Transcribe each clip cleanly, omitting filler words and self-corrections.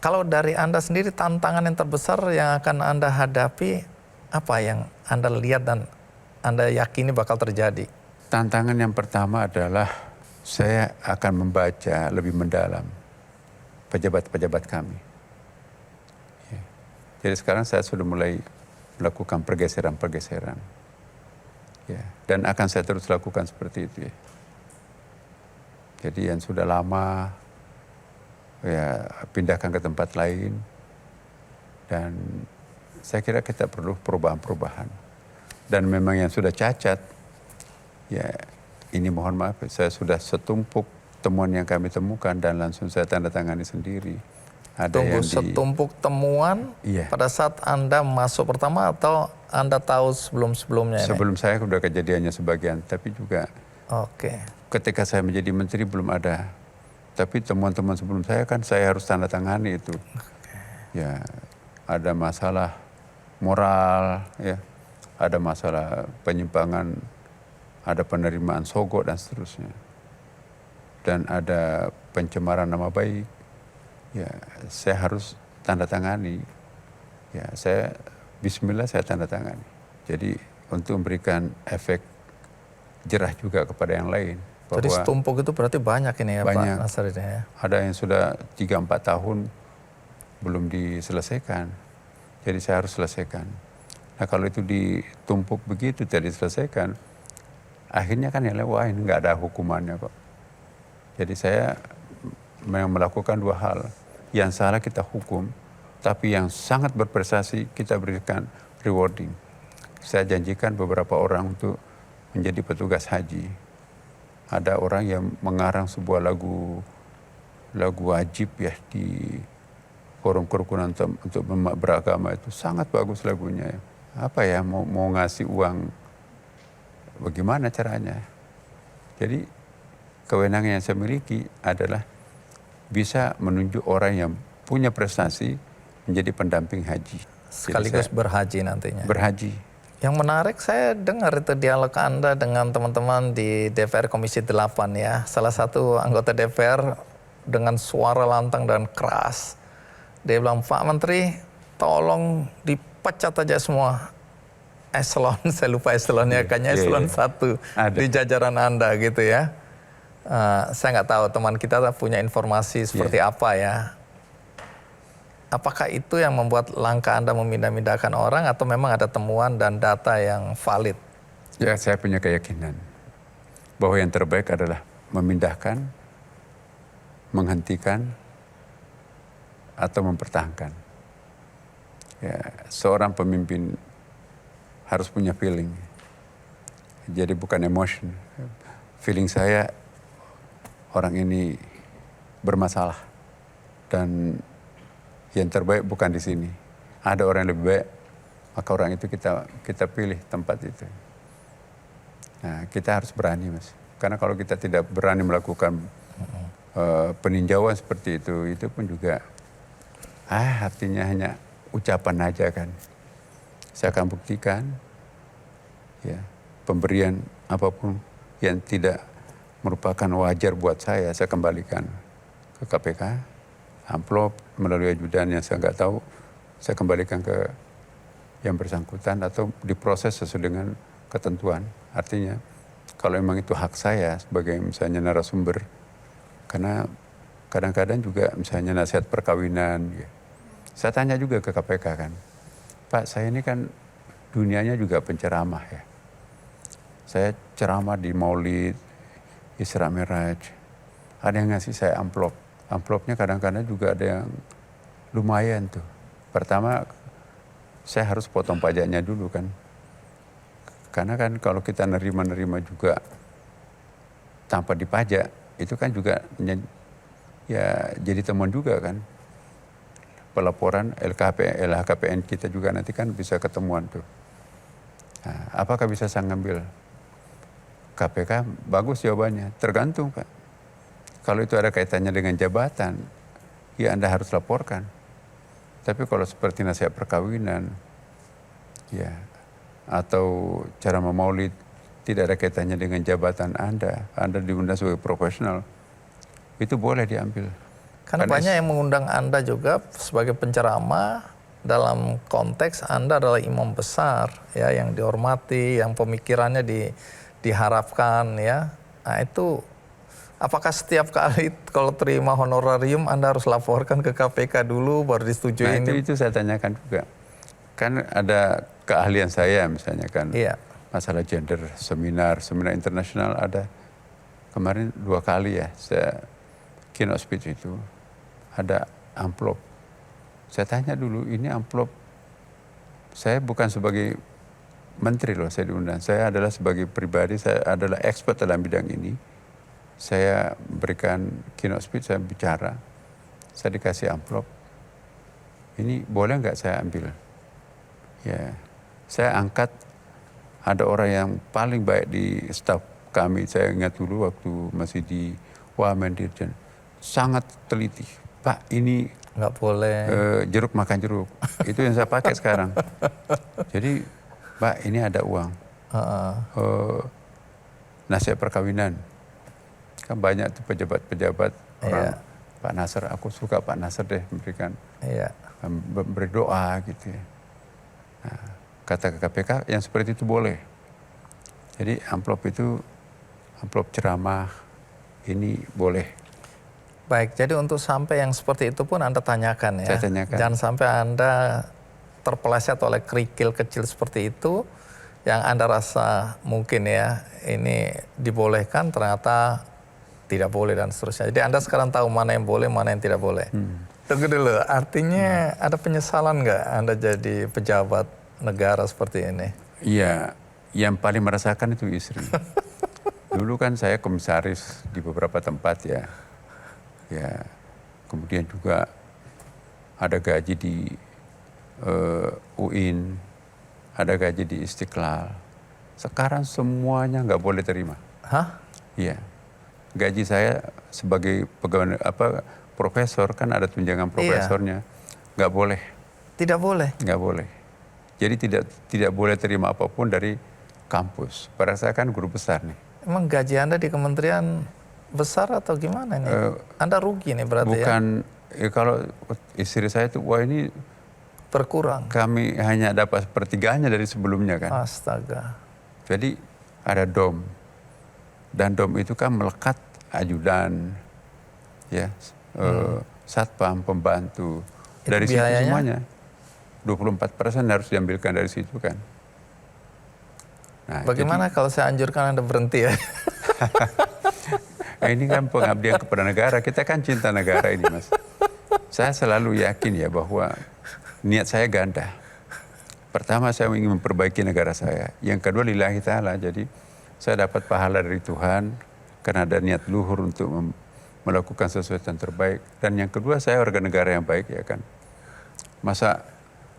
Kalau dari Anda sendiri tantangan yang terbesar yang akan Anda hadapi apa yang Anda lihat dan Anda yakini bakal terjadi? Tantangan yang pertama adalah saya akan membaca lebih mendalam pejabat-pejabat kami. Ya. Jadi sekarang saya sudah mulai melakukan pergeseran-pergeseran. Ya. Dan akan saya terus lakukan seperti itu. Ya. Jadi yang sudah lama ya pindahkan ke tempat lain, dan saya kira kita perlu perubahan-perubahan. Dan memang yang sudah cacat, ya ini mohon maaf, saya sudah setumpuk temuan yang kami temukan dan langsung saya tanda tangani sendiri. Ada Tunggu, yang setumpuk temuan pada saat Anda masuk pertama atau Anda tahu sebelum-sebelumnya? Sebelum saya sudah kejadiannya sebagian, tapi juga ketika saya menjadi menteri belum ada. Tapi temuan-temuan sebelum saya kan saya harus tanda tangani itu. Ya, ada masalah moral, ya, ada masalah penyimpangan, ada penerimaan sogok dan seterusnya. Dan ada pencemaran nama baik. Ya, saya harus tanda tangani. Ya, saya bismillah saya tanda tangani. Jadi untuk memberikan efek jerah juga kepada yang lain. Jadi setumpuk itu berarti banyak ini ya banyak. Pak Nasarudin ya? Ada yang sudah 3-4 tahun belum diselesaikan. Jadi saya harus selesaikan. Nah kalau itu ditumpuk begitu tidak diselesaikan, akhirnya kan yang lain, wah ini nggak ada hukumannya kok. Jadi saya melakukan 2 hal. Yang salah kita hukum, tapi yang sangat berprestasi kita berikan rewarding. Saya janjikan beberapa orang untuk menjadi petugas haji. Ada orang yang mengarang sebuah lagu wajib ya di forum kerukunan untuk beragama, itu sangat bagus lagunya. Apa ya, mau ngasih uang, bagaimana caranya? Jadi kewenangan yang saya miliki adalah bisa menunjuk orang yang punya prestasi menjadi pendamping haji. Sekaligus berhaji nantinya. Berhaji. Yang menarik saya dengar itu dialog Anda dengan teman-teman di DPR Komisi 8 ya. Salah satu anggota DPR dengan suara lantang dan keras. Dia bilang, Pak Menteri tolong dipecat aja semua eselon, saya lupa eselonnya, kayaknya eselon 1 di jajaran Anda gitu ya. Saya nggak tahu teman kita punya informasi seperti apa ya. Apakah itu yang membuat langkah Anda memindah-mindahkan orang atau memang ada temuan dan data yang valid? Ya, saya punya keyakinan bahwa yang terbaik adalah memindahkan, menghentikan, atau mempertahankan. Ya, seorang pemimpin harus punya feeling. Jadi bukan emotion. Feeling saya orang ini bermasalah dan yang terbaik bukan di sini. Ada orang yang lebih baik, maka orang itu kita pilih tempat itu. Nah, kita harus berani, Mas. Karena kalau kita tidak berani melakukan peninjauan seperti itu pun juga artinya hanya ucapan aja kan. Saya akan buktikan ya, pemberian apapun yang tidak merupakan wajar buat saya kembalikan ke KPK. Amplop melalui ajudan yang saya nggak tahu, saya kembalikan ke yang bersangkutan atau diproses sesuai dengan ketentuan. Artinya kalau memang itu hak saya sebagai misalnya narasumber, karena kadang-kadang juga misalnya nasihat perkawinan, ya. Saya tanya juga ke KPK kan, Pak saya ini kan dunianya juga penceramah ya. Saya ceramah di Maulid, Isra Miraj, ada yang ngasih saya amplop. Amplopnya kadang-kadang juga ada yang lumayan tuh. Pertama, saya harus potong pajaknya dulu kan. Karena kan kalau kita nerima-nerima juga tanpa dipajak, itu kan juga ya jadi temuan juga kan. Pelaporan LHKPN kita juga nanti kan bisa ketemuan tuh. Nah, apakah bisa saya ngambil? KPK bagus jawabannya, tergantung Pak. Kalau itu ada kaitannya dengan jabatan, ya Anda harus laporkan. Tapi kalau seperti nasihat perkawinan, ya, atau cara memaulid, tidak ada kaitannya dengan jabatan Anda diundang sebagai profesional, itu boleh diambil. Karena banyak yang mengundang Anda juga sebagai penceramah dalam konteks Anda adalah imam besar ya yang dihormati, yang pemikirannya diharapkan ya. Nah itu apakah setiap kali kalau terima honorarium Anda harus laporkan ke KPK dulu baru disetujui? Nah itu saya tanyakan juga. Kan ada keahlian saya misalnya kan. Iya. Masalah gender, seminar internasional ada. Kemarin 2 kali ya saya keynote speech itu ada amplop. Saya tanya dulu, ini amplop, saya bukan sebagai menteri loh saya diundang. Saya adalah sebagai pribadi, saya adalah expert dalam bidang ini. Saya berikan keynote speech, saya bicara, saya dikasih amplop. Ini boleh nggak saya ambil? Ya, saya angkat, ada orang yang paling baik di staf kami, saya ingat dulu waktu masih di Wamen Dirjen, sangat teliti. Pak, ini nggak boleh jeruk makan jeruk. Itu yang saya pakai sekarang. Jadi, Pak, ini ada uang. Nasihat perkawinan. Kan banyak tuh pejabat-pejabat orang. Pak Nasr, aku suka Pak Nasr deh memberikan. Berdoa gitu ya. Nah, kata ke KPK yang seperti itu boleh. Jadi amplop itu, amplop ceramah ini boleh. Baik, jadi untuk sampai yang seperti itu pun Anda tanyakan ya. Saya tanyakan. Jangan sampai Anda terpeleset oleh kerikil kecil seperti itu yang Anda rasa mungkin ya ini dibolehkan ternyata tidak boleh dan seterusnya. Jadi Anda sekarang tahu mana yang boleh, mana yang tidak boleh. Tunggu dulu, artinya ada penyesalan nggak Anda jadi pejabat negara seperti ini? Iya, yang paling merasakan itu istri. Dulu kan saya komisaris di beberapa tempat ya. Ya, kemudian juga ada gaji di UIN, ada gaji di Istiqlal. Sekarang semuanya nggak boleh terima. Hah? Iya, gaji saya sebagai pegawai profesor kan ada tunjangan profesornya, nggak boleh. Tidak boleh. Nggak boleh. Jadi tidak boleh terima apapun dari kampus. Padahal saya kan guru besar nih. Emang gaji Anda di kementerian besar atau gimana nih? Anda rugi nih berarti bukan, ya. Kalau istri saya itu, wah ini berkurang. Kami hanya dapat sepertiganya dari sebelumnya kan. Astaga. Jadi ada dom. Dan dom itu kan melekat ajudan, ya, satpam, pembantu. Itu dari situ biayanya? semuanya. 24% harus diambilkan dari situ kan. Nah, bagaimana kalau saya anjurkan Anda berhenti ya? Ini kan pengabdian kepada negara, kita kan cinta negara ini Mas. Saya selalu yakin ya bahwa niat saya ganda. Pertama saya ingin memperbaiki negara saya. Yang kedua lillahi ta'ala, jadi saya dapat pahala dari Tuhan karena ada niat luhur untuk melakukan sesuatu yang terbaik. Dan yang kedua saya warga negara yang baik ya kan. Masa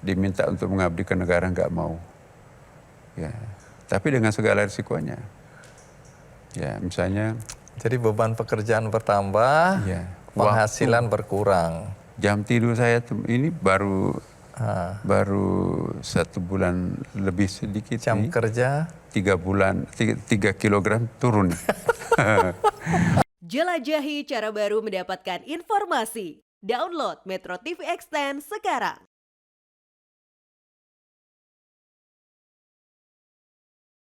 diminta untuk mengabdi ke negara nggak mau. Ya, tapi dengan segala risikonya. Ya, misalnya jadi beban pekerjaan bertambah, ya, penghasilan berkurang. Jam tidur saya ini baru 1 bulan lebih sedikit. Jam kerja 3 bulan, 3 kilogram turun. Jelajahi cara baru mendapatkan informasi. Download Metro TV Extend sekarang.